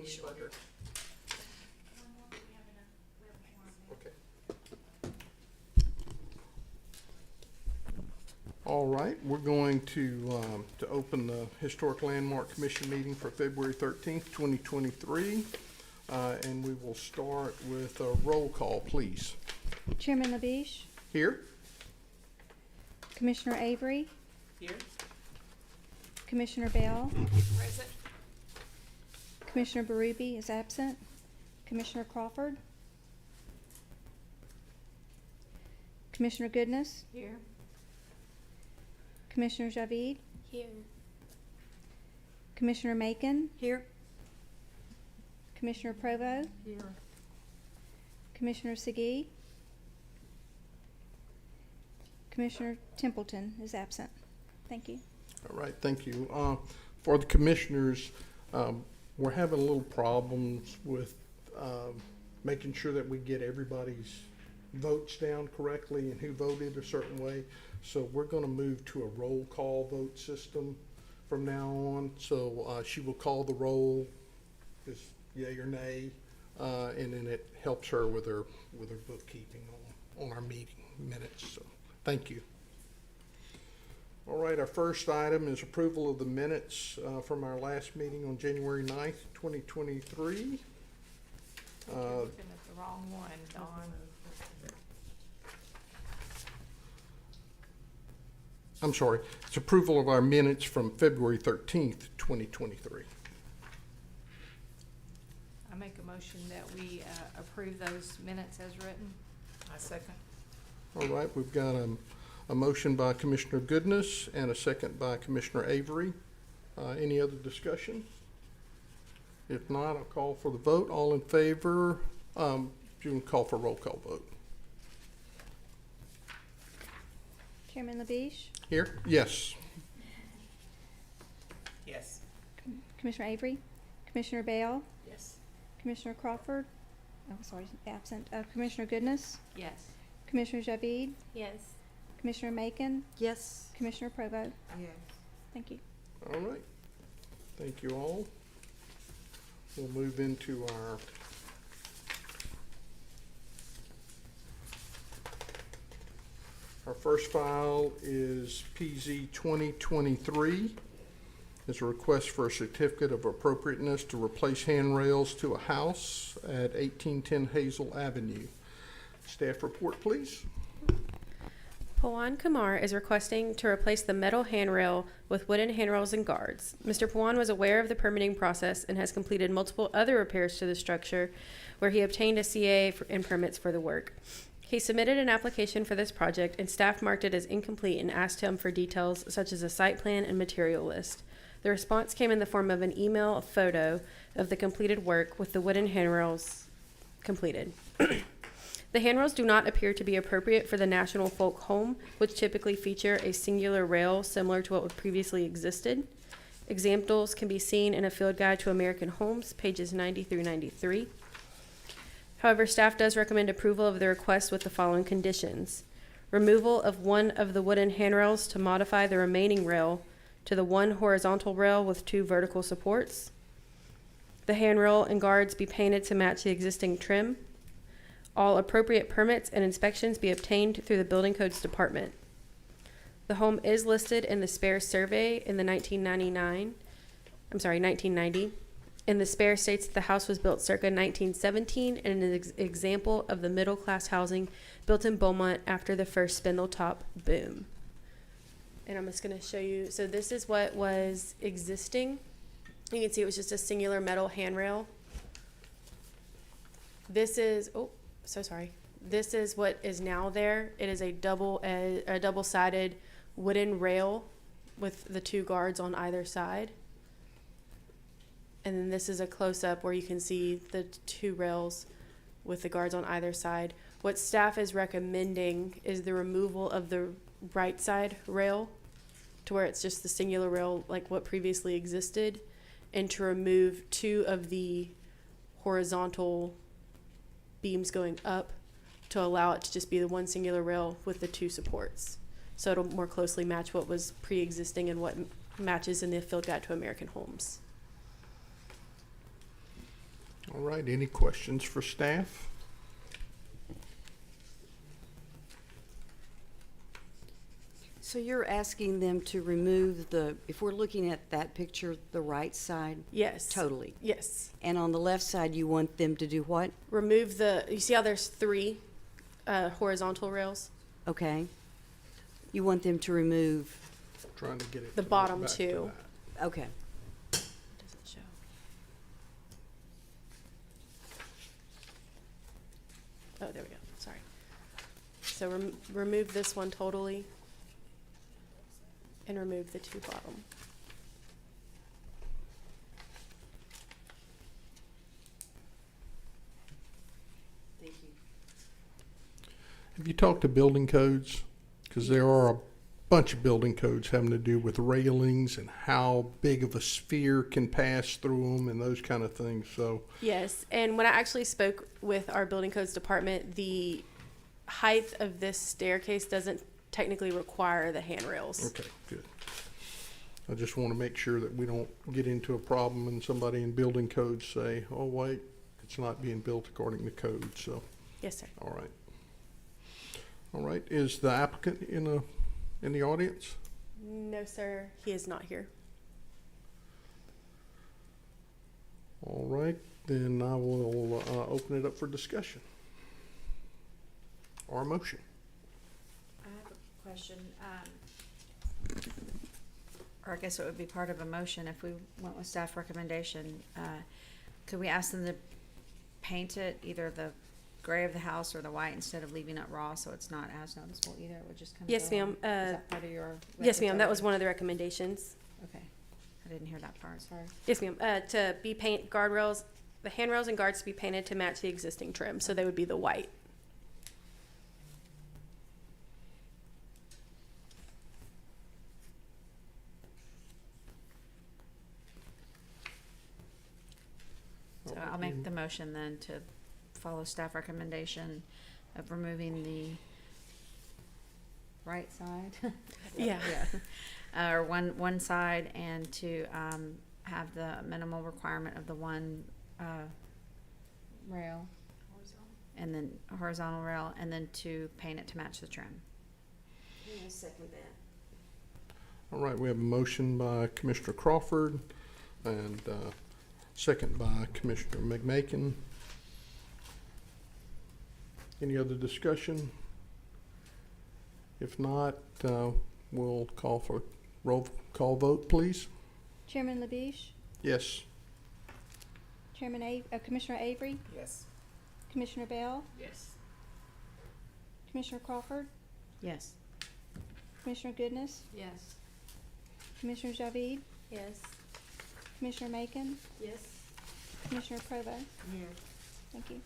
shorter. Okay. All right, we're going to open the Historic Landmark Commission meeting for February 13th, 2023. And we will start with a roll call, please. Chairman LaBiche, Here? Commissioner Avery, Here. Commissioner Bell, Present. Commissioner Berube is absent, Commissioner Crawford, Commissioner Goodness, Here. Commissioner Javid, Here. Commissioner Macon, Here. Commissioner Provo, Here. Commissioner Segee, Commissioner Templeton is absent. Thank you. All right, thank you. For the commissioners, we're having a little problems with making sure that we get everybody's votes down correctly and who voted a certain way. So we're going to move to a roll call vote system from now on. So she will call the roll, just yay or nay, and then it helps her with her bookkeeping on our meeting minutes. So thank you. All right, our first item is approval of the minutes from our last meeting on January 9th, 2023. You're looking at the wrong one, Dawn. I'm sorry, it's approval of our minutes from February 13th, 2023. I make a motion that we approve those minutes as written. I second. All right, we've got a motion by Commissioner Goodness and a second by Commissioner Avery. Any other discussion? If not, I'll call for the vote. All in favor, you can call for roll call vote. Chairman LaBiche, Here? Yes. Yes. Commissioner Avery, Commissioner Bell, Yes. Commissioner Crawford, oh, sorry, absent, Commissioner Goodness, Yes. Commissioner Javid, Yes. Commissioner Macon, Yes. Commissioner Provo. Yes. Thank you. All right. Thank you all. We'll move into our first file is PZ 2023. It's a request for a certificate of appropriateness to replace handrails to a house at 1810 Hazel Avenue. Staff report, please. Pawan Kumar is requesting to replace the metal handrail with wooden handrails and guards. Mr. Pawan was aware of the permitting process and has completed multiple other repairs to the structure where he obtained a CA and permits for the work. He submitted an application for this project and staff marked it as incomplete and asked him for details such as a site plan and material list. The response came in the form of an email photo of the completed work with the wooden handrails completed. The handrails do not appear to be appropriate for the National Folk Home, which typically feature a singular rail similar to what previously existed. Examples can be seen in a field guide to American homes, pages 90 through 93. However, staff does recommend approval of the request with the following conditions. Removal of one of the wooden handrails to modify the remaining rail to the one horizontal rail with 2 vertical supports. The handrail and guards be painted to match the existing trim. All appropriate permits and inspections be obtained through the Building Codes Department. The home is listed in the spare survey in the 1990. And the spare states that the house was built circa 1917 and is an example of the middle-class housing built in Beaumont after the first spindle-top boom. And I'm just going to show you. So this is what was existing. You can see it was just a singular metal handrail. This is, this is what is now there. It is a double-sided wooden rail with the 2 guards on either side. And then this is a close-up where you can see the 2 rails with the guards on either side. What staff is recommending is the removal of the right side rail to where it's just the singular rail like what previously existed, and to remove 2 of the horizontal beams going up to allow it to just be the one singular rail with the 2 supports. So it'll more closely match what was pre-existing and what matches in the field guide to American homes. All right, any questions for staff? So you're asking them to remove if we're looking at that picture, the right side? Yes. Totally. Yes. And on the left side, you want them to do what? Remove you see how there's 3 horizontal rails? Okay. You want them to remove, Trying to get it. The to bottom back to 2. that. okay. Doesn't show. Oh, there we go. Sorry. So remove this one totally. And remove the 2 bottom. Thank you. Have you talked to building codes? Because there are a bunch of building codes having to do with railings and how big of a sphere can pass through them and those kind of things. So, Yes, and when I actually spoke with our building codes department, the height of this staircase doesn't technically require the handrails. okay, good. I just want to make sure that we don't get into a problem and somebody in building codes say, oh, wait, it's not being built according to code. So, Yes, sir. all right. All right, is the applicant in the audience? No, sir, he is not here. All right, then I will open it up for discussion or a motion. I have a question, or I guess it would be part of a motion if we went with staff recommendation. Could we ask them to paint it either the gray of the house or the white instead of leaving it raw so it's not as noticeable either? It would just kind of Yes, go ma'am. on. Is that part of your? Yes, ma'am, that was one of the recommendations. Okay, I didn't hear that part, sorry. Yes, ma'am, to be guardrails, the handrails and guards to be painted to match the existing trim, so they would be the white. So I'll make the motion then to follow staff recommendation of removing the right side. Yeah. Or one side, and to have the minimal requirement of the one rail. And then horizontal rail, and then to paint it to match the trim. I'll second that. All right, we have a motion by Commissioner Crawford and second by Commissioner McMakin. Any other discussion? If not, we'll call for roll call vote, please. Chairman LaBiche, Yes. Commissioner Avery, Yes. Commissioner Bell, Yes. Commissioner Crawford, Yes. Commissioner Goodness, Yes. Commissioner Javid, Yes. Commissioner Macon, Yes. Commissioner Provo. Yes. Thank you.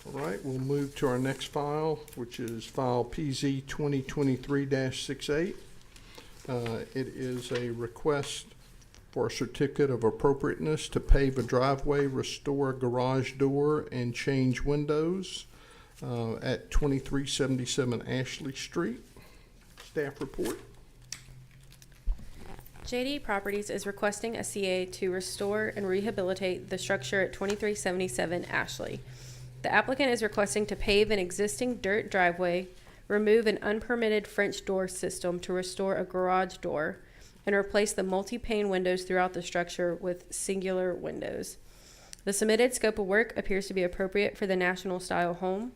All right, we'll move to our next file, which is file PZ 2023-68. It is a request for a certificate of appropriateness to pave a driveway, restore a garage door, and change windows at 2377 Ashley Street. Staff report. JD Properties is requesting a CA to restore and rehabilitate the structure at 2377 Ashley. The applicant is requesting to pave an existing dirt driveway, remove an unpermitted French door system to restore a garage door, and replace the multi-pane windows throughout the structure with singular windows. The submitted scope of work appears to be appropriate for the national style home.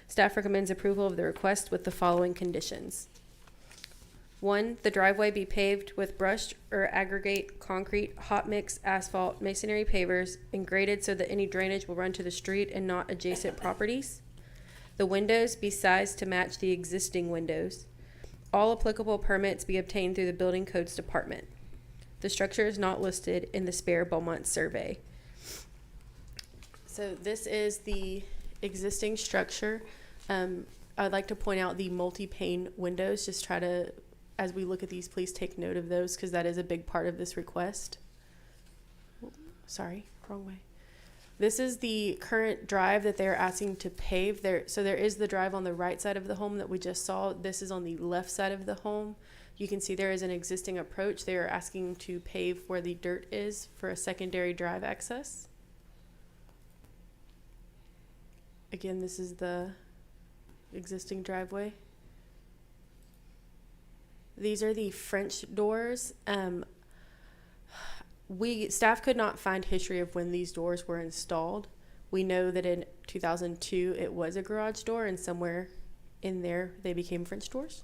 Staff recommends approval of the request with the following conditions. 1, the driveway be paved with brushed or aggregate concrete, hot mix, asphalt, masonry pavers, and graded so that any drainage will run to the street and not adjacent properties. The windows be sized to match the existing windows. All applicable permits be obtained through the Building Codes Department. The structure is not listed in the spare Beaumont survey. So this is the existing structure. I'd like to point out the multi-pane windows. Just try to, as we look at these, please take note of those because that is a big part of this request. Sorry, wrong way. This is the current drive that they're asking to pave. So there is the drive on the right side of the home that we just saw. This is on the left side of the home. You can see there is an existing approach. They are asking to pave where the dirt is for a secondary drive access. Again, this is the existing driveway. These are the French doors. Staff could not find history of when these doors were installed. We know that in 2002 it was a garage door, and somewhere in there they became French doors.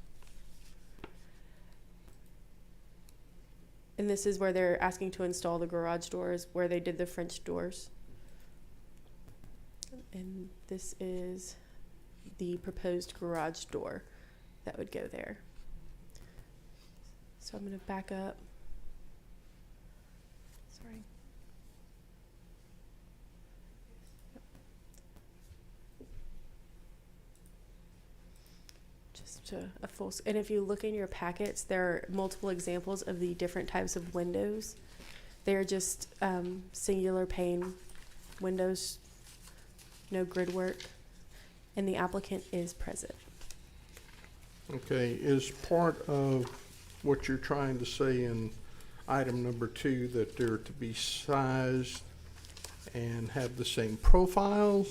And this is where they're asking to install the garage doors, where they did the French doors. And this is the proposed garage door that would go there. So I'm going to back up. Sorry. Just to a full, and if you look in your packets, there are multiple examples of the different types of windows. They're just singular pane windows, no grid work, and the applicant is present. Okay, is part of what you're trying to say in item number 2 that they're to be sized and have the same profile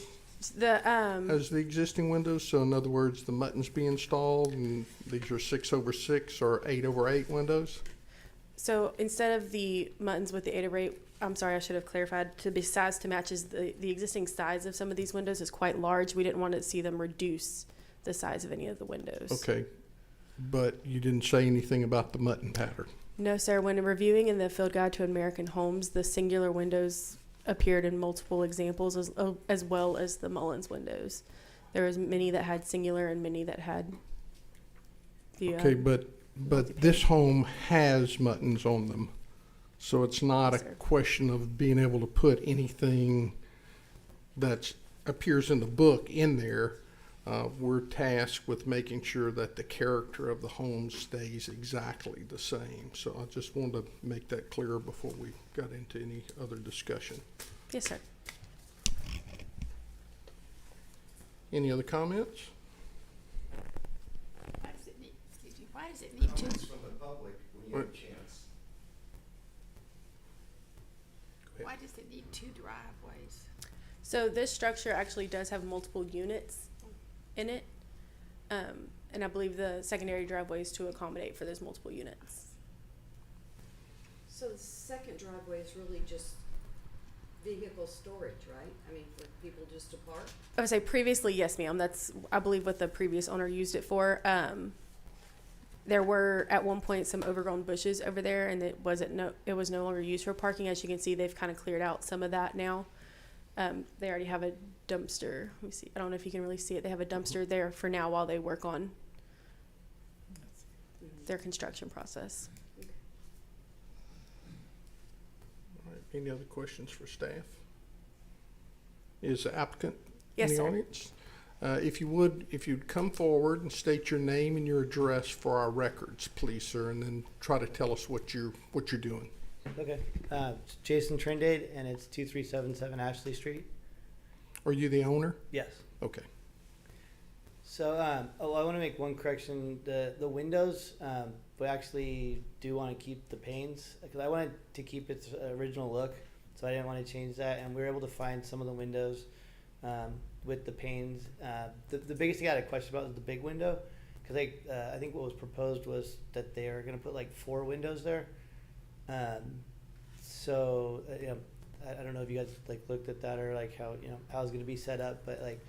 The as the existing windows? So in other words, the muttons be installed and these are 6/6 or 8/8 windows? So instead of the muttons with the 8/8, I'm sorry, I should have clarified, to be sized to match is the existing size of some of these windows is quite large. We didn't want to see them reduce the size of any of the windows. Okay, but you didn't say anything about the mutton pattern. No, sir. When reviewing in the Field Guide to American Homes, the singular windows appeared in multiple examples as well as the Mullins windows. There was many that had singular and many that had the Okay, but this home has muttons on them. So it's not a Sir. question of being able to put anything that appears in the book in there. We're tasked with making sure that the character of the home stays exactly the same. So I just wanted to make that clear before we got into any other discussion. Yes, sir. Any other comments? Why does it need, excuse me, why does it need two? Comments from the public when you have a Right. chance. Why does it need two driveways? So this structure actually does have multiple units in it. And I believe the secondary driveway is to accommodate for those multiple units. So the second driveway is really just vehicle storage, right? I mean, for people just to park? I would say previously, yes, ma'am. That's, I believe, what the previous owner used it for. There were at one point some overgrown bushes over there, and it was no longer used for parking. As you can see, they've kind of cleared out some of that now. They already have a dumpster. Let me see. I don't know if you can really see it. They have a dumpster there for now while they work on their construction process. All right, any other questions for staff? Is the applicant Yes, in the sir. audience? If you'd come forward and state your name and your address for our records, please, sir, and then try to tell us what you're doing. Okay, it's Jason Trindade, and it's 2377 Ashley Street. Are you the owner? Yes. Okay. So, I want to make one correction. The windows, we actually do want to keep the panes because I wanted to keep its original look, so I didn't want to change that. And we were able to find some of the windows with the panes. The biggest thing I had a question about was the big window, because I think what was proposed was that they are going to put like 4 windows there. So you know, I don't know if you guys like looked at that or like how how it's going to be set up, but like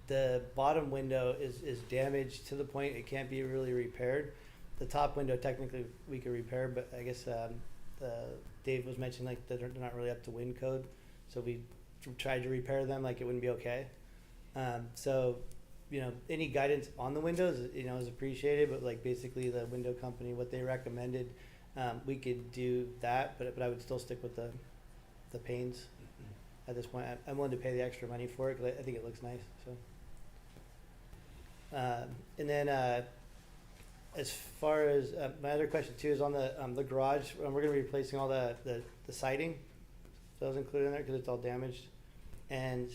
the bottom window is damaged to the point it can't be really repaired. The top window technically we could repair, but I guess Dave was mentioning like that they're not really up to wind code, so we tried to repair them like it wouldn't be okay. So any guidance on the windows is appreciated, but like basically the window company, what they recommended, we could do that, but I would still stick with the panes at this point. I'm willing to pay the extra money for it because I think it looks nice. So, and then as far as my other question too is on the garage, we're going to be replacing all the siding. that was included in there because it's all damaged. And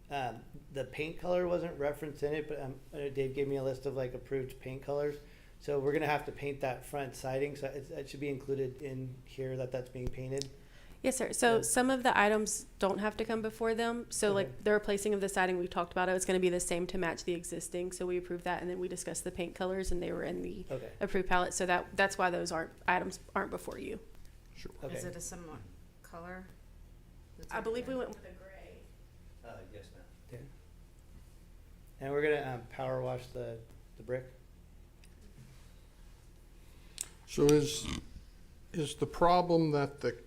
the paint color wasn't referenced in it, but Dave gave me a list of like approved paint colors. So we're gonna have to paint that front siding, so it should be included in here that that's being painted. Yes, sir. So Yeah. some of the items don't have to come before them. So Okay. like the replacing of the siding, we talked about it. It's going to be the same to match the existing. So we approved that, and then we discussed the paint colors, and they were in the Okay. approved palette. So that's why those items aren't before you. Sure. Okay. Is it a similar color? I believe we went with a gray. Yes, ma'am. Yeah. And we're gonna power wash the brick. So is the problem that the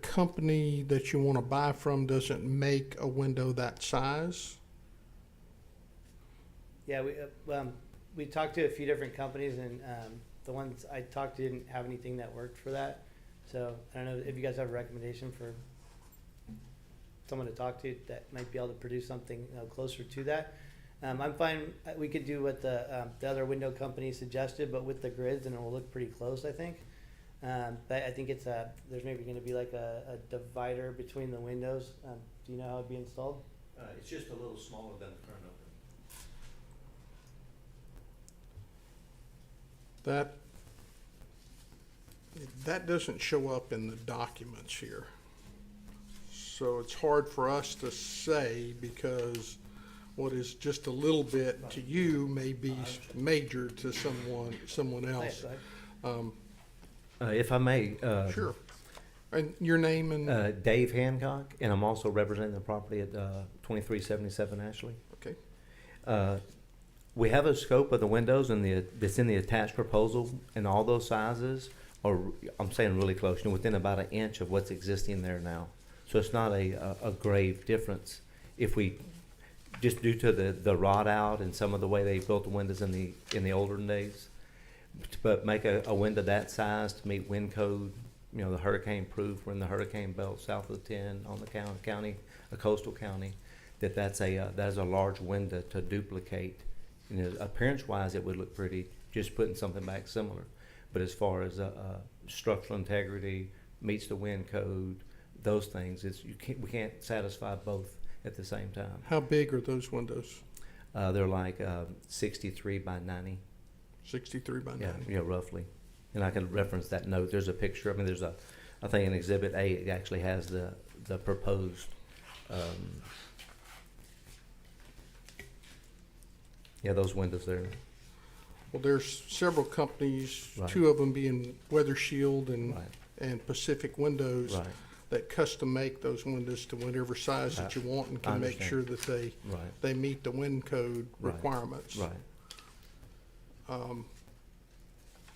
company that you want to buy from doesn't make a window that size? Yeah, we talked to a few different companies, and the ones I talked to didn't have anything that worked for that. So I don't know if you guys have a recommendation for someone to talk to that might be able to produce something closer to that. I'm fine. We could do what the other window company suggested, but with the grids, and it will look pretty close, I think. But I think there's maybe going to be like a divider between the windows. Do you know how it'd be installed? It's just a little smaller than the current opening. That doesn't show up in the documents here. So it's hard for us to say because what is just a little bit to you may be major to someone else. Go ahead. If I may. Sure. And your name and, Dave Hancock, and I'm also representing the property at 2377 Ashley. okay, We have a scope of the windows that's in the attached proposal, and all those sizes are, I'm saying really close, within about an inch of what's existing there now. So it's not a grave difference. If we, just due to the rot out and some of the way they built the windows in the older days, but make a window that size to meet wind code, the hurricane proof, we're in the hurricane belt south of 10 on the county, a coastal county, that is a large window to duplicate. Appearance wise, it would look pretty, just putting something back similar. But as far as structural integrity, meets the wind code, those things, we can't satisfy both at the same time. how big are those windows? They're like 63 by 90. 63 by 90? Yeah, roughly. And I can reference that note. There's a picture. I mean, I think in Exhibit A, it actually has the proposed. Those windows there. Well, there's several companies, Right. two of them being Weather Shield and Right. Pacific Windows, Right. that custom make those windows to whatever size that you want and I can make understand. sure that Right. they meet the wind code Right. requirements. Right.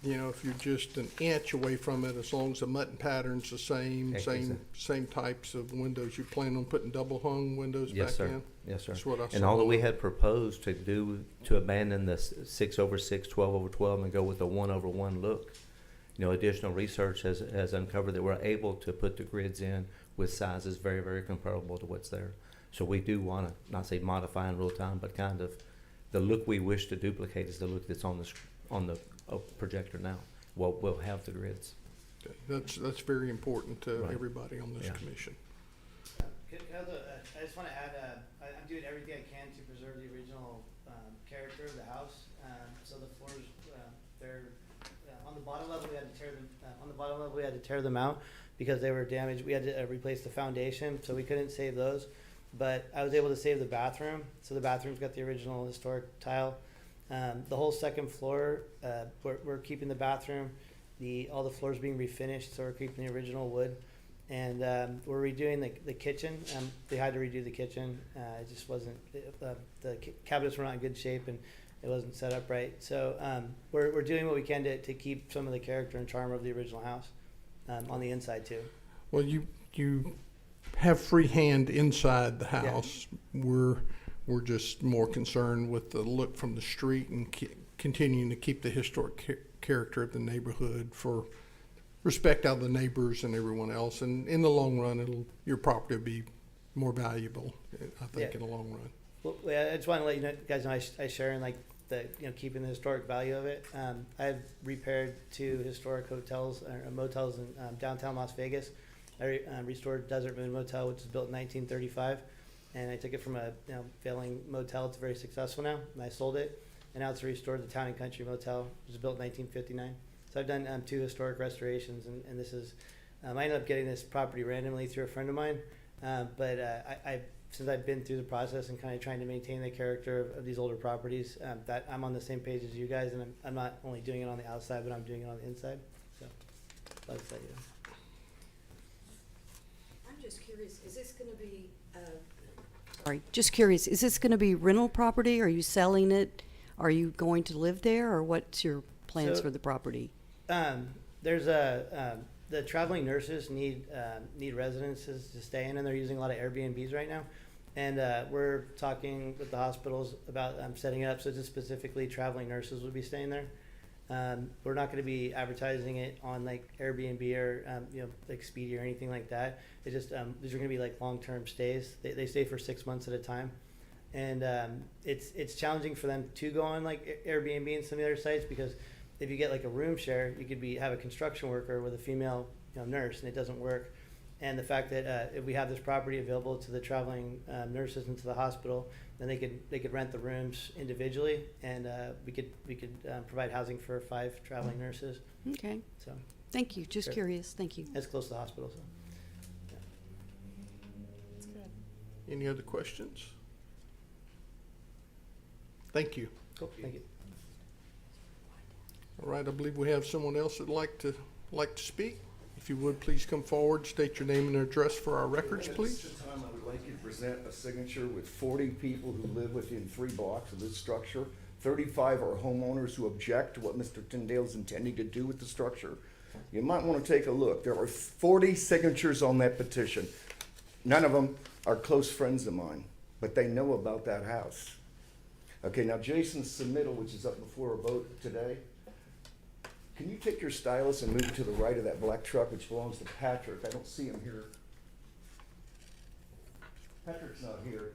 If you're just an inch away from it, as long as the mutton pattern's the same, Exactly. same types of windows, you plan on putting double hung windows back Yes, sir. in? Yes, sir. That's what I And saw. although we had proposed to abandon the 6/6, 12/12, and go with a 1/1 look, additional research has uncovered that we're able to put the grids in with sizes very, very comparable to what's there. So we do want to, not say modify in real time, but kind of the look we wish to duplicate is the look that's on the projector now. We'll have the grids. Okay, that's very important to Right. everybody on this Yeah. commission. I just want to add, I'm doing everything I can to preserve the original character of the house. So the floors, they're on the bottom level. We had to tear them. On the bottom level, we had to tear them out because they were damaged. We had to replace the foundation, so we couldn't save those. But I was able to save the bathroom. So the bathroom's got the original historic tile. The whole second floor, we're keeping the bathroom. All the floors being refinished, so we're keeping the original wood. And we're redoing the kitchen. They had to redo the kitchen. It just wasn't, the cabinets were not in good shape and it wasn't set up right. So we're doing what we can to keep some of the character and charm of the original house on the inside too. Well, you have free hand inside the house. We're just more concerned with the look from the street and continuing to keep the historic character of the neighborhood for respect out of the neighbors and everyone else. And in the long run, your property will be more valuable, I think, in the long run. Well, yeah, I just want to let you guys know I share in like the keeping the historic value of it. I've repaired 2 historic hotels or motels in downtown Las Vegas, I restored Desert Moon Motel, which was built in 1935, and I took it from a failing motel to very successful now, and I sold it, and now it's restored the Town and Country Motel, which was built in 1959. So I've done 2 historic restorations, and this is I ended up getting this property randomly through a friend of mine, but I since I've been through the process and kind of trying to maintain the character of these older properties, that I'm on the same page as you guys, and I'm not only doing it on the outside, but I'm doing it on the inside. So that's that. I'm just curious, is this gonna be, just curious, is this gonna be rental property? Are you selling it? Are you going to live there, or what's your plans So- for the property? There's the traveling nurses need residences to stay in, and they're using a lot of Airbnbs right now. And we're talking with the hospitals about setting it up so just specifically traveling nurses would be staying there. We're not going to be advertising it on like Airbnb or like Expedia or anything like that. It just these are going to be like long-term stays. They stay for 6 months at a time, and it's challenging for them to go on like Airbnb and some of the other sites, because if you get like a room share, you could have a construction worker with a female nurse, and it doesn't work. And the fact that if we have this property available to the traveling nurses and to the hospital, then they could rent the rooms individually, and we could provide housing for 5 traveling nurses. Okay, So thank you, just Sure. curious, thank you. it's close to the hospital. So Any other questions? Thank you. cool. Thank you. All right, I believe we have someone else that'd like to speak. If you would, please come forward, state your name and address for our records, please. At this time, I would like you to present a signature with 40 people who live within 3 blocks of this structure. 35 are homeowners who object to what Mr. Tyndale is intending to do with the structure. You might want to take a look. There are 40 signatures on that petition. None of them are close friends of mine, but they know about that house. Okay, now Jason's submittal, which is up before a vote today, can you take your stylus and move it to the right of that black truck, which belongs to Patrick? I don't see him here. Patrick's not here.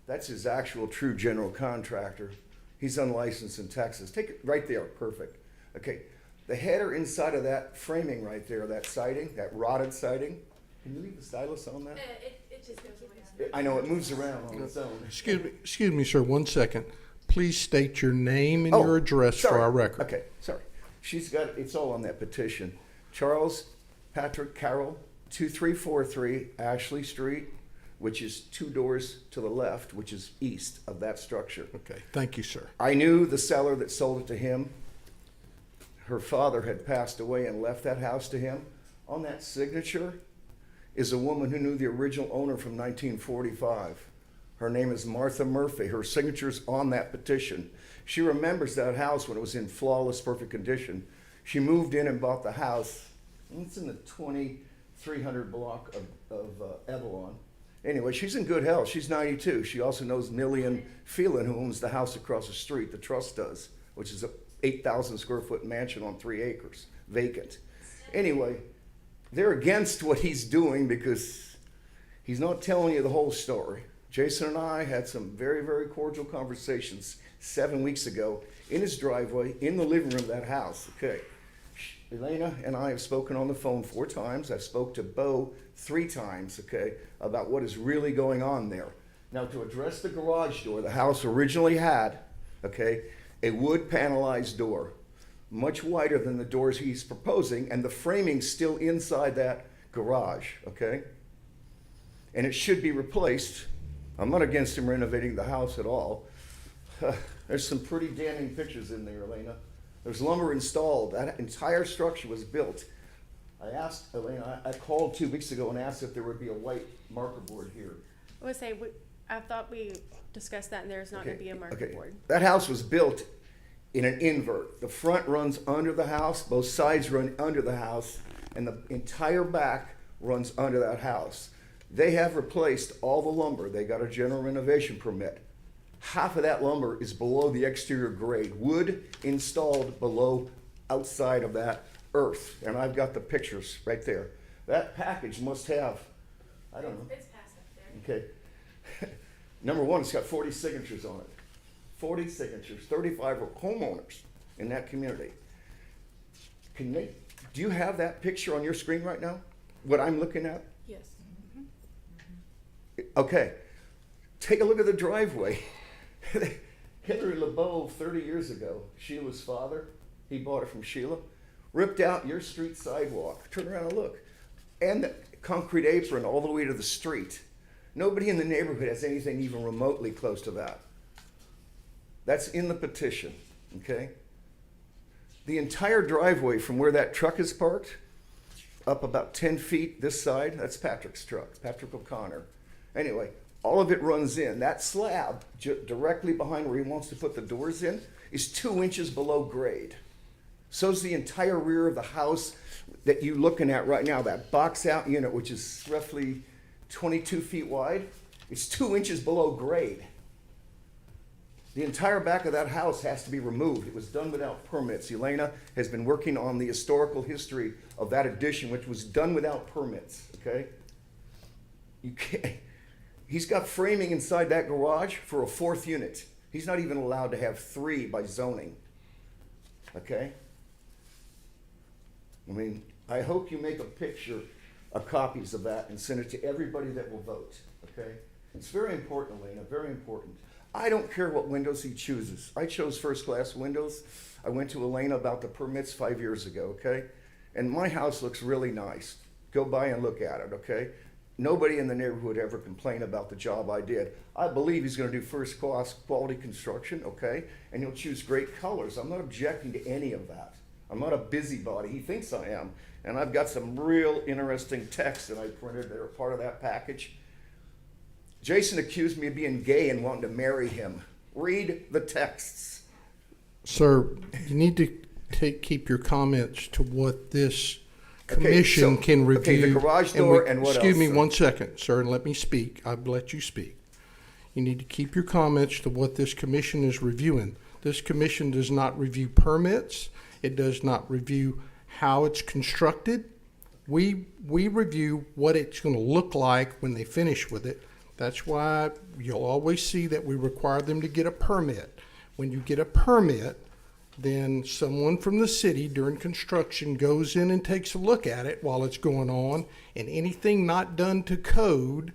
That's his actual true general contractor. He's unlicensed in Texas. Take it right there, perfect. Okay, the header inside of that framing right there, that siding, that rotted siding, can you leave the stylus on that? It just goes away. I know, it moves around on its own. Excuse me, sir, 1 second. Please state your name and Oh, your address for sorry. our record. Okay, sorry. She's got, it's all on that petition. Charles Patrick Carroll, 2343 Ashley Street, which is 2 doors to the left, which is east of that structure. Okay, thank you, sir. I knew the seller that sold it to him. Her father had passed away and left that house to him. On that signature is a woman who knew the original owner from 1945. Her name is Martha Murphy. Her signature's on that petition. She remembers that house when it was in flawless, perfect condition. She moved in and bought the house. It's in the 2300 block of Avalon. Anyway, she's in good health. She's 92. She also knows Nillian Phelan, who owns the house across the street, the trust does, which is a 8,000 square foot mansion on 3 acres, vacant. Anyway, they're against what he's doing because he's not telling you the whole story. Jason and I had some very, very cordial conversations 7 weeks ago in his driveway, in the living room of that house. Okay. Elena and I have spoken on the phone 4 times. I've spoke to Bo 3 times, okay, about what is really going on there. Now, to address the garage door, the house originally had, okay, a wood panelized door, much wider than the doors he's proposing, and the framing's still inside that garage, okay? And it should be replaced. I'm not against him renovating the house at all. There's some pretty damning pictures in there, Elena. There's lumber installed. That entire structure was built. I asked Elena, I called 2 weeks ago and asked if there would be a white marker board here. I would say, I thought we discussed that, and there's not going to be a marker Okay. board. That house was built in an invert. The front runs under the house, both sides run under the house, and the entire back runs under that house. They have replaced all the lumber. They got a general renovation permit. Half of that lumber is below the exterior grade. Wood installed below, outside of that earth. And I've got the pictures right there. That package must have, I don't know. It's past up there. Okay. Number 1, it's got 40 signatures on it. 40 signatures, 35 are homeowners in that community. Do you have that picture on your screen right now? what I'm looking at? Yes. Okay, take a look at the driveway. Hillary LeBeau, 30 years ago, Sheila's father, he bought it from Sheila, ripped out your street sidewalk. Turn around and look. And the concrete apron all the way to the street. Nobody in the neighborhood has anything even remotely close to that. That's in the petition, okay? The entire driveway from where that truck is parked, up about 10 feet this side, that's Patrick's truck, Patrick O'Connor. Anyway, all of it runs in. That slab directly behind where he wants to put the doors in is 2 inches below grade. So's the entire rear of the house that you're looking at right now, that box out unit, which is roughly 22 feet wide. It's 2 inches below grade. The entire back of that house has to be removed. It was done without permits. Elena has been working on the historical history of that addition, which was done without permits, okay? You can't. He's got framing inside that garage for a 4th unit. He's not even allowed to have 3 by zoning. Okay? I mean, I hope you make a picture of copies of that and send it to everybody that will vote. Okay? It's very important, Elena, very important. I don't care what windows he chooses. I chose first class windows. I went to Elena about the permits 5 years ago, okay? And my house looks really nice. Go by and look at it, okay? Nobody in the neighborhood ever complained about the job I did. I believe he's gonna do first class quality construction, okay? And he'll choose great colors. I'm not objecting to any of that. I'm not a busybody. He thinks I am. And I've got some real interesting texts that I printed that are part of that package. Jason accused me of being gay and wanting to marry him. Read the texts. Sir, you need to keep your comments to what this commission can review. Okay, the garage door and what else? Excuse me 1 second, sir, and let me speak. I've let you speak. You need to keep your comments to what this commission is reviewing. This commission does not review permits. It does not review how it's constructed. We review what it's going to look like when they finish with it. That's why you'll always see that we require them to get a permit. When you get a permit, then someone from the city during construction goes in and takes a look at it while it's going on, and anything not done to code,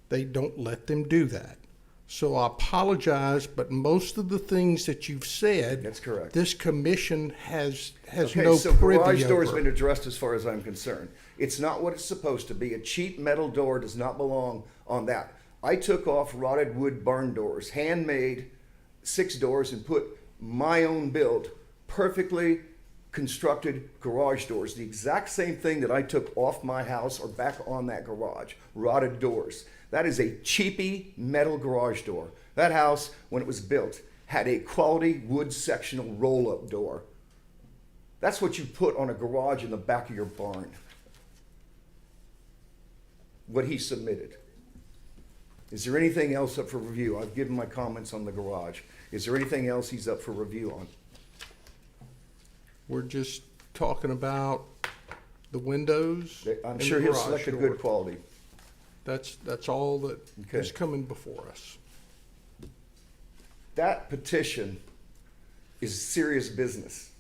they don't let them do that. So I apologize, but most of the things that you've said, That's correct. this commission has Okay, no so privy garage door's over. been addressed as far as I'm concerned. It's not what it's supposed to be. A cheap metal door does not belong on that. I took off rotted wood barn doors, handmade 6 doors, and put my own build, perfectly constructed garage doors. The exact same thing that I took off my house or back on that garage, rotted doors. That is a cheapy metal garage door. That house, when it was built, had a quality wood sectional roll-up door. That's what you put on a garage in the back of your barn. What he submitted. Is there anything else up for review? I've given my comments on the garage. Is there anything else he's up for review on? We're just talking about the windows. I'm and sure the he'll garage select a door. good quality. That's all that Okay. is coming before us. That petition is serious business.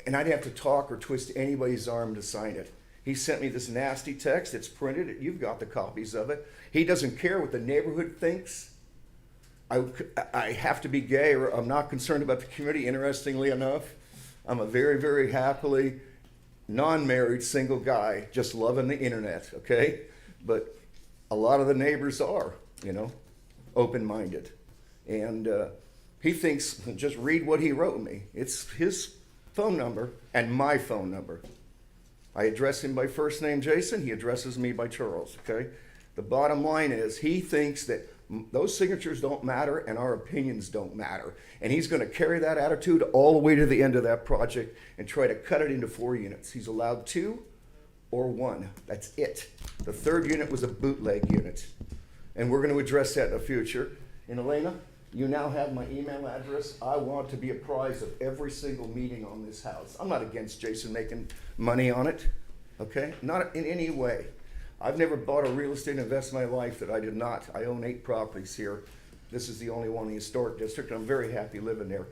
And I'd have to talk or twist anybody's arm to sign it. He sent me this nasty text. It's printed. You've got the copies of it. He doesn't care what the neighborhood thinks. I have to be gay, or I'm not concerned about the community, interestingly enough. I'm a very, very happily non-married single guy just loving the internet, okay? But a lot of the neighbors are, open-minded. And he thinks, just read what he wrote me. It's his phone number and my phone number. I address him by first name Jason. He addresses me by Charles, okay? The bottom line is he thinks that those signatures don't matter and our opinions don't matter. And he's going to carry that attitude all the way to the end of that project and try to cut it into 4 units. He's allowed 2 or 1. That's it. The 3rd unit was a bootleg unit. And we're going to address that in the future. And Elena, you now have my email address. I want to be apprised of every single meeting on this house. I'm not against Jason making money on it, okay? Not in any way. I've never bought a real estate investment in my life that I did not. I own 8 properties here. This is the only one in the historic district, and I'm very happy living there.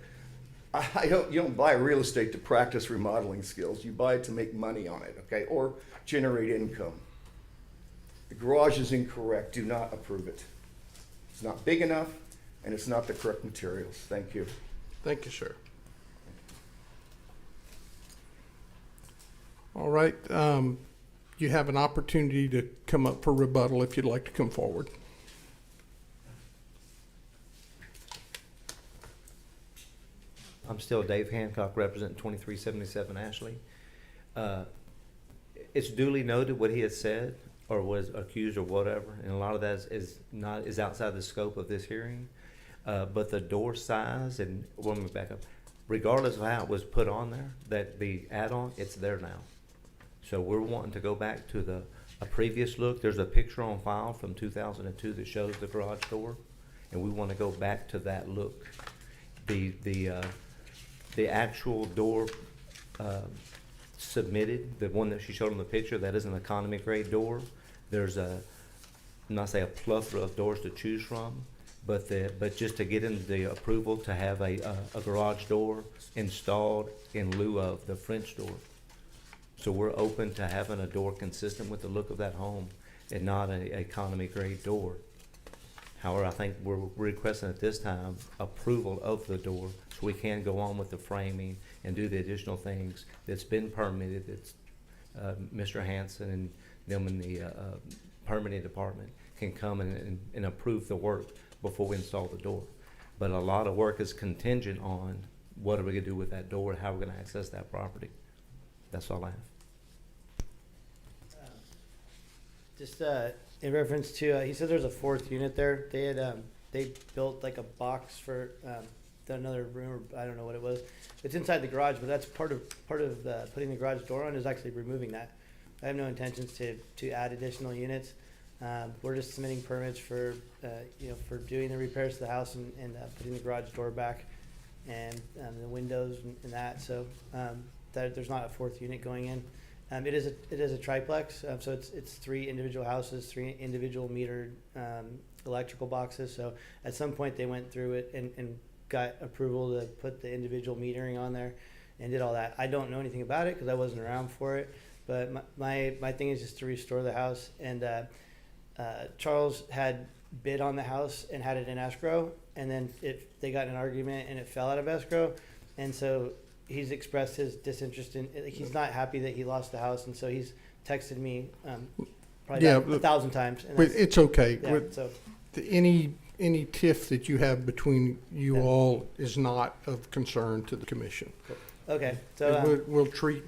You don't buy real estate to practice remodeling skills. You buy it to make money on it, okay, or generate income. The garage is incorrect. Do not approve it. It's not big enough, and it's not the correct materials. Thank you. Thank you, sir. All right, you have an opportunity to come up for rebuttal if you'd like to come forward. I'm still Dave Hancock, representing 2377 Ashley. It's duly noted what he has said or was accused or whatever, and a lot of that is outside the scope of this hearing. But the door size, and let me back up, regardless of how it was put on there, that the add-on, it's there now. So we're wanting to go back to a previous look. There's a picture on file from 2002 that shows the garage door, and we want to go back to that look. The actual door submitted, the one that she showed on the picture, that is an economy grade door. There's not say a plethora of doors to choose from, but just to get in the approval to have a garage door installed in lieu of the French door. So we're open to having a door consistent with the look of that home and not an economy grade door. However, I think we're requesting at this time approval of the door so we can go on with the framing and do the additional things that's been permitted. That's Mr. Hanson and them in the permitting department can come and approve the work before we install the door. But a lot of work is contingent on what are we gonna do with that door and how we're gonna access that property. That's all I have. Just in reference to, he said there's a fourth unit there. They had they built like a box for another room, or I don't know what it was. It's inside the garage, but that's part of putting the garage door on is actually removing that. I have no intentions to add additional units. We're just submitting permits for for doing the repairs to the house and putting the garage door back and the windows and that. So that there's not a fourth unit going in. It is a triplex, so it's 3 individual houses, 3 individual metered electrical boxes. So at some point they went through it and got approval to put the individual metering on there and did all that. I don't know anything about it because I wasn't around for it, but my thing is just to restore the house. And Charles had bid on the house and had it in escrow, and then they got in an argument and it fell out of escrow, and so he's expressed his disinterest in. He's not happy that he lost the house, and so he's texted me probably 1,000 times. And But it's okay. Yeah, so Any tiff that you have between you all is not of concern to the commission. okay, And so we'll treat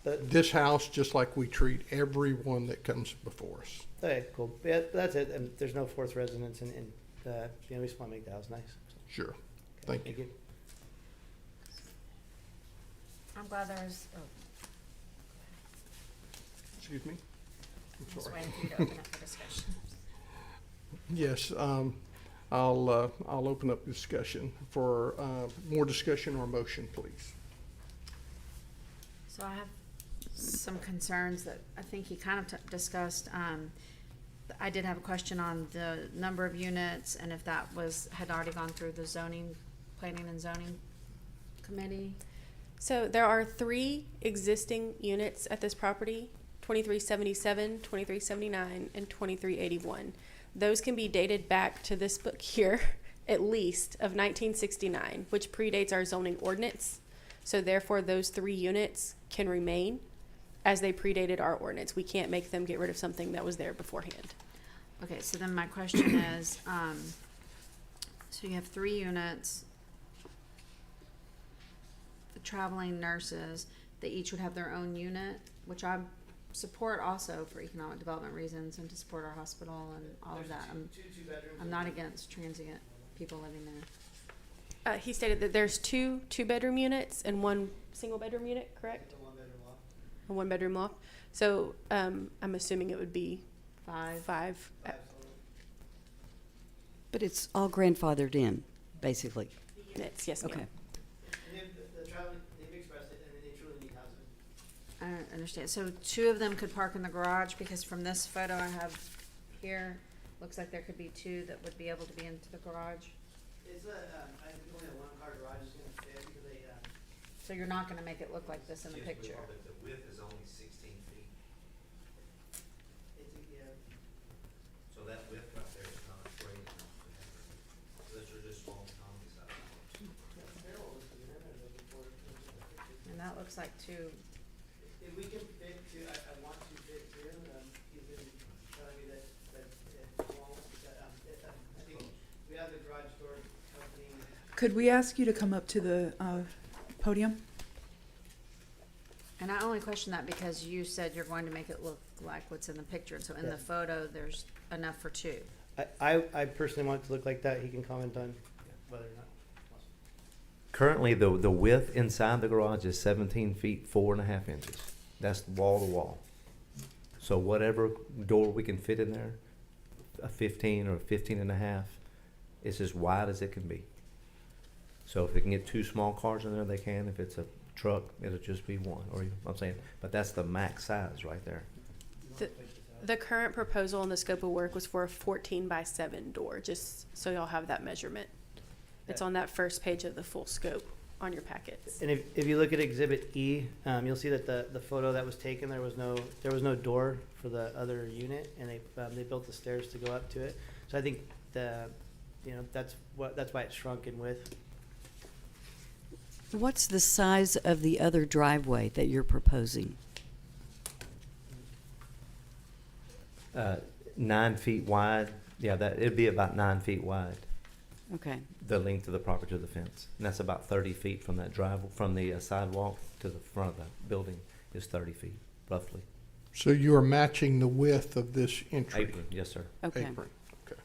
but- this house just like we treat everyone that comes before us. okay, cool. Yeah, that's it. And there's no fourth residence, and we just want to make the house nice. Sure. Okay, Thank you. I'm glad there's, Excuse me? I'm I'm just sorry. waiting for you to open up the discussion. Yes, I'll open up discussion for more discussion or motion, please. So I have some concerns that I think he kind of discussed. I did have a question on the number of units and if that had already gone through the planning and zoning committee. So there are 3 existing units at this property, 2377, 2379, and 2381. Those can be dated back to this book here, at least, of 1969, which predates our zoning ordinance. So therefore, those 3 units can remain as they predated our ordinance. We can't make them get rid of something that was there beforehand. Okay, so then my question is, so you have 3 units. The traveling nurses, they each would have their own unit, which I support also for economic development reasons and to support our hospital and all of that. I'm not against transient people living there. He stated that there's 2 2-bedroom units and 1 single-bedroom unit, correct? A 1-bedroom loft. So I'm assuming it would be 5. But it's all grandfathered in, basically. Units, yes, ma'am. Okay. They've expressed it, and they truly need houses. I don't understand. So 2 of them could park in the garage because from this photo I have here, looks like there could be 2 that would be able to be into the garage. It's I think only a 1-car garage is going to fit because So you're not gonna make it look like this in the Yes, we picture? are, but the width is only 16 feet. So that width right there is not great enough to have it. So those are just small economy size homes. And that looks like two, If we can fit two, I want to fit two, he's been telling me that it won't, I think we have the garage door company. Could we ask you to come up to the podium? and I only question that because you said you're going to make it look like what's in the picture, and so in Yeah. the photo, there's enough for two. I personally want it to look like that, he can comment on whether or not. Currently, the width inside the garage is 17 feet 4.5 inches. That's wall to wall. So whatever door we can fit in there, a 15 or 15.5, it's as wide as it can be. So if they can get two small cars in there, they can. If it's a truck, it'll just be one. Or I'm saying, but that's the max size right there. The current proposal and the scope of work was for a 14 by 7 door, just so y'all have that measurement. It's on that first page of the full scope on your packets. And if you look at Exhibit E, you'll see that the photo that was taken, there was no door for the other unit, and they built the stairs to go up to it. So I think that's why it's shrunk in width. What's the size of the other driveway that you're proposing? 9 feet wide. Yeah, it'd be about 9 feet wide. Okay, The length of the property to the fence, and that's about 30 feet from that from the sidewalk to the front of the building is 30 feet, roughly. So you are matching the width of this entry? Apron, yes, sir. okay. Apron, okay.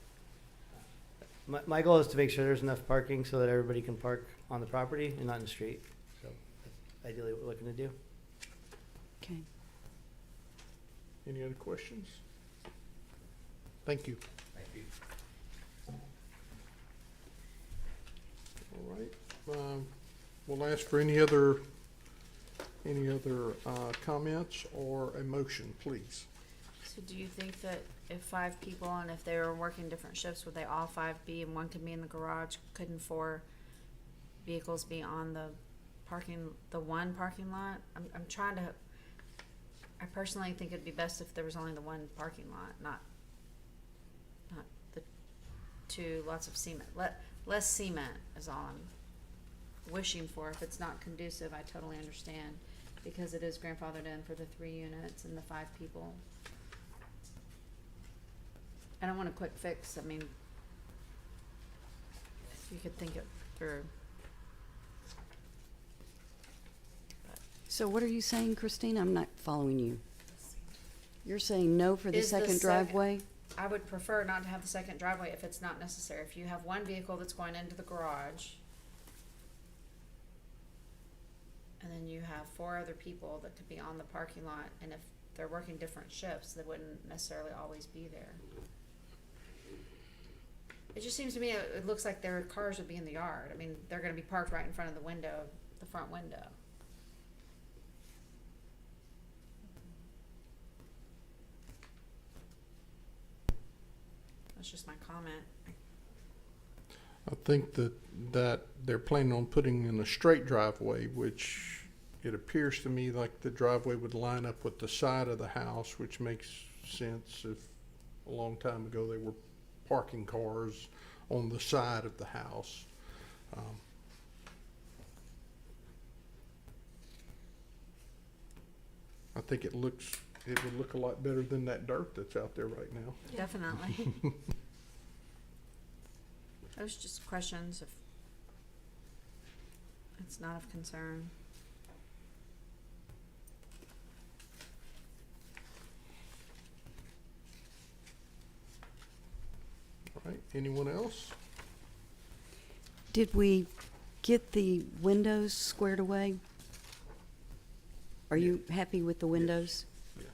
My goal is to make sure there's enough parking so that everybody can park on the property and not in the street. So that's ideally what we're looking to do. Okay. Any other questions? Thank you. Thank you. All right, we'll ask for any other comments or a motion, please. So do you think that if 5 people, and if they were working different shifts, would they all 5 be, and one could be in the garage? Couldn't 4 vehicles be on the one parking lot? I'm trying to, I personally think it'd be best if there was only the one parking lot, not the 2 lots of cement. Less cement is all I'm wishing for. If it's not conducive, I totally understand, because it is grandfathered in for the 3 units and the 5 people. I don't want a quick fix. I mean, if you could think it through. So what are you saying, Christine? I'm not following you. You're saying no for the Is the second second- driveway? I would prefer not to have the second driveway if it's not necessary. If you have one vehicle that's going into the garage, and then you have 4 other people that could be on the parking lot, and if they're working different shifts, they wouldn't necessarily always be there. It just seems to me, it looks like their cars would be in the yard. I mean, they're gonna be parked right in front of the window, the front window. That's just my comment. I think that they're planning on putting in a straight driveway, which it appears to me like the driveway would line up with the side of the house, which makes sense if a long time ago they were parking cars on the side of the house. I think it would look a lot better than that dirt that's out there right now. Definitely. Those just questions if it's not of concern. All right, anyone else? Did we get the windows squared away? Are you happy with the windows? Yes.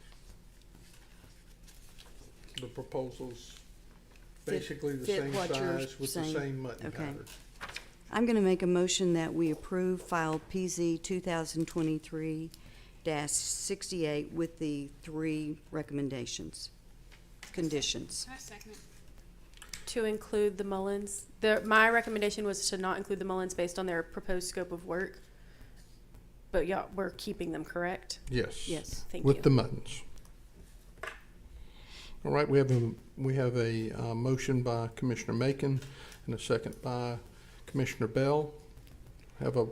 The proposal's Fit- basically the fit same what you're size with the saying? same mutton Okay. pattern. I'm going to make a motion that we approve file PZ 2023-68 with the 3 recommendations, conditions. I second it. To include the Mullins, my recommendation was to not include the Mullins based on their proposed scope of work. But yeah, we're keeping them, correct? Yes. Yes. Thank With you. the muttons. All right, we have a motion by Commissioner Macon and a second by Commissioner Bell. Have a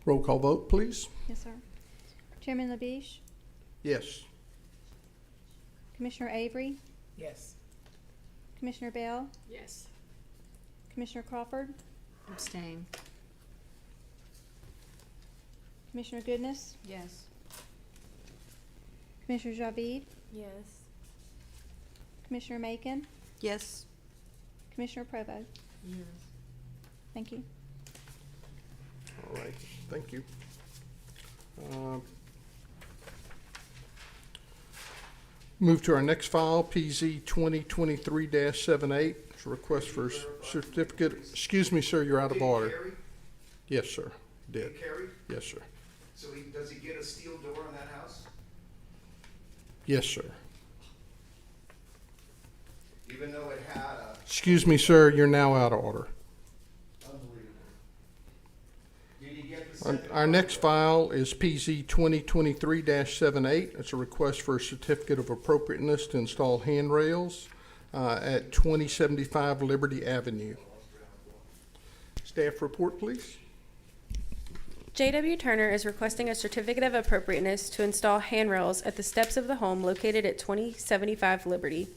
roll call vote, please. Yes, sir. Chairman LaBiche, Yes. Commissioner Avery, Yes. Commissioner Bell, Yes. Commissioner Crawford, Abstain. Commissioner Goodness, Yes. Commissioner Javid, Yes. Commissioner Macon, Yes. Commissioner Provo. Yes. Thank you. All right, thank you. Move to our next file, PZ 2023-78. It's a request for a certificate. Excuse me, sir, you're out of order. Yes, sir. Did. Yes, sir. So does he get a steel door on that house? Yes, sir. Even though it had a... Excuse me, sir, you're now out of order. Unbelievable. Did he get the second... Our next file is PZ 2023-78. It's a request for a certificate of appropriateness to install handrails at 2075 Liberty Avenue. Staff report, please. J.W. Turner is requesting a certificate of appropriateness to install handrails at the steps of the home located at 2075 Liberty,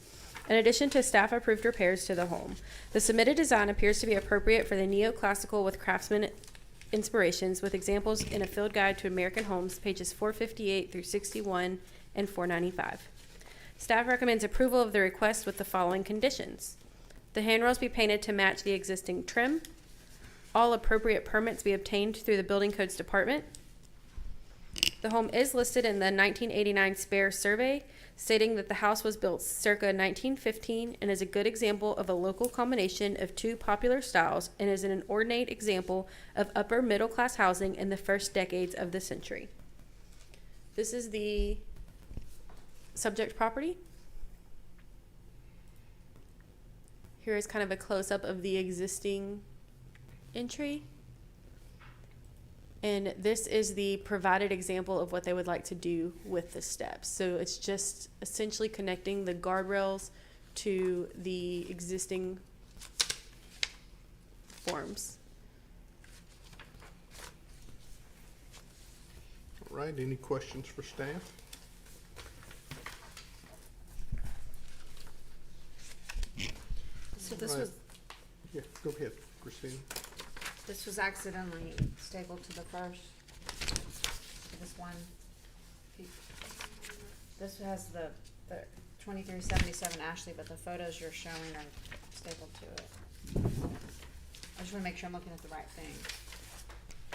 in addition to staff-approved repairs to the home. The submitted design appears to be appropriate for the neoclassical with craftsman inspirations, with examples in a field guide to American homes, pages 458 through 61 and 495. Staff recommends approval of the request with the following conditions. The handrails be painted to match the existing trim. All appropriate permits be obtained through the Building Codes Department. The home is listed in the 1989 Spare Survey, stating that the house was built circa 1915 and is a good example of a local combination of two popular styles and is an ornate example of upper middle class housing in the first decades of the century. This is the subject property. Here is kind of a close-up of the existing entry. And this is the provided example of what they would like to do with the steps. So it's just essentially connecting the guardrails to the existing forms. All right, any questions for staff? So this Right. was, Yeah, go ahead, Christine. this was accidentally stapled to the first, to this one. This has the 2377 Ashley, but the photos you're showing are stapled to it. I just wanna make sure I'm looking at the right thing.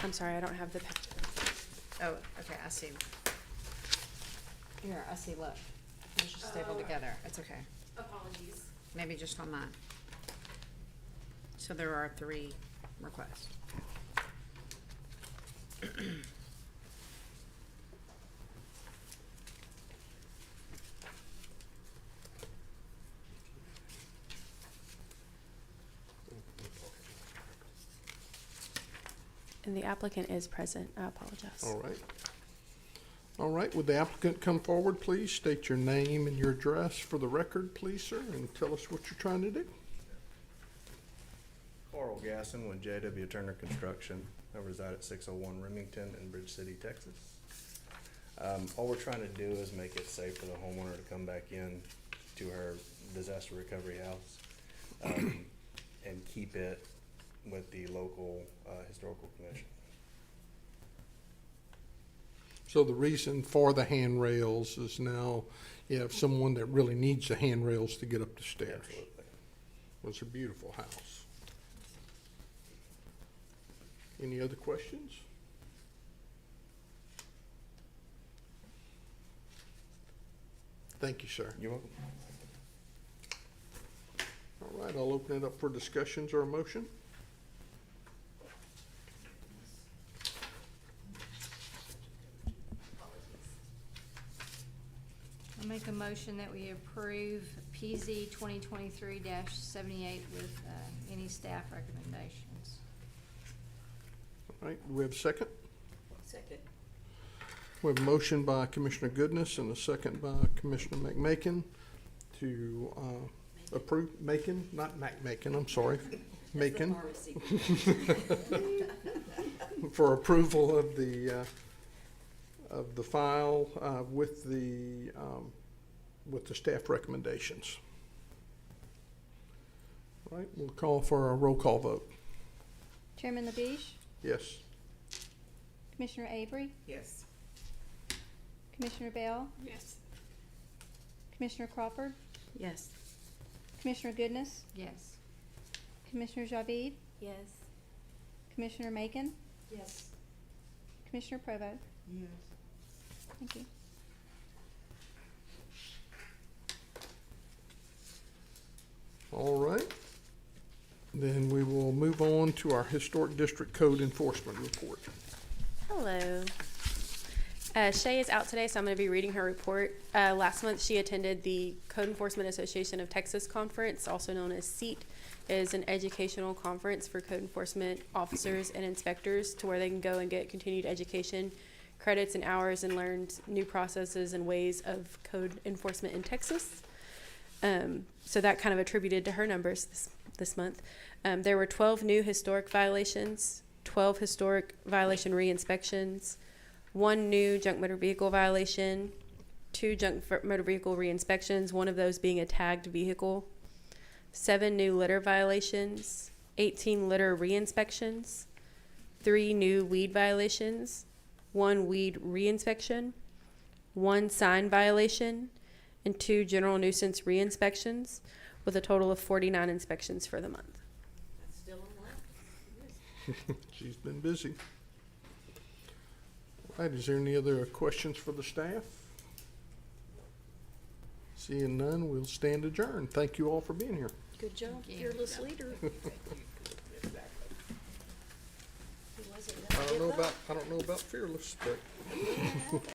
I'm sorry, I don't have the picture. Oh, okay, I see. Here, I see, look. It's just stapled together. It's okay. Apologies. Maybe just on mine. So there are 3 requests. And the applicant is present. I apologize. All right. All right, would the applicant come forward, please? State your name and your address for the record, please, sir, and tell us what you're trying to do. Carl Gasson with J.W. Turner Construction. I reside at 601 Remington in Bridge City, Texas. All we're trying to do is make it safe for the homeowner to come back in to her disaster recovery house and keep it with the local historical commission. So the reason for the handrails is now you have someone that really needs the handrails to get up the stairs. Absolutely. It's a beautiful house. Any other questions? Thank you, sir. You're welcome. All right, I'll open it up for discussions or a motion. I'll make a motion that we approve PZ 2023-78 with any staff recommendations. All right, do we have a second? Second. We have a motion by Commissioner Goodness and a second by Commissioner McMakin to approve, not McMakin, I'm sorry, Macon. For approval of the file with the staff recommendations. All right, we'll call for a roll call vote. Chairman LaBiche, Yes. Commissioner Avery, Yes. Commissioner Bell, Yes. Commissioner Crawford, Yes. Commissioner Goodness, Yes. Commissioner Javid, Yes. Commissioner Macon, Yes. Commissioner Provo. Yes. Thank you. All right. Then we will move on to our Historic District Code Enforcement Report. Hello. Shay is out today, so I'm going to be reading her report. Last month, she attended the Code Enforcement Association of Texas Conference, also known as SEAT. It is an educational conference for code enforcement officers and inspectors to where they can go and get continued education, credits and hours, and learn new processes and ways of code enforcement in Texas. So that kind of attributed to her numbers this month. There were 12 new historic violations, 12 historic violation re-inspections, 1 new junk motor vehicle violation, 2 junk motor vehicle re-inspections, one of those being a tagged vehicle, 7 new litter violations, 18 litter re-inspections, 3 new weed violations, 1 weed re-inspection, 1 sign violation, and 2 general nuisance re-inspections, with a total of 49 inspections for the month. That's still on left. She's been busy. All right, is there any other questions for the staff? Seeing none, we'll stand adjourned. Thank you all for being here. Good job, Thank you. fearless leader. I don't know about fearless, but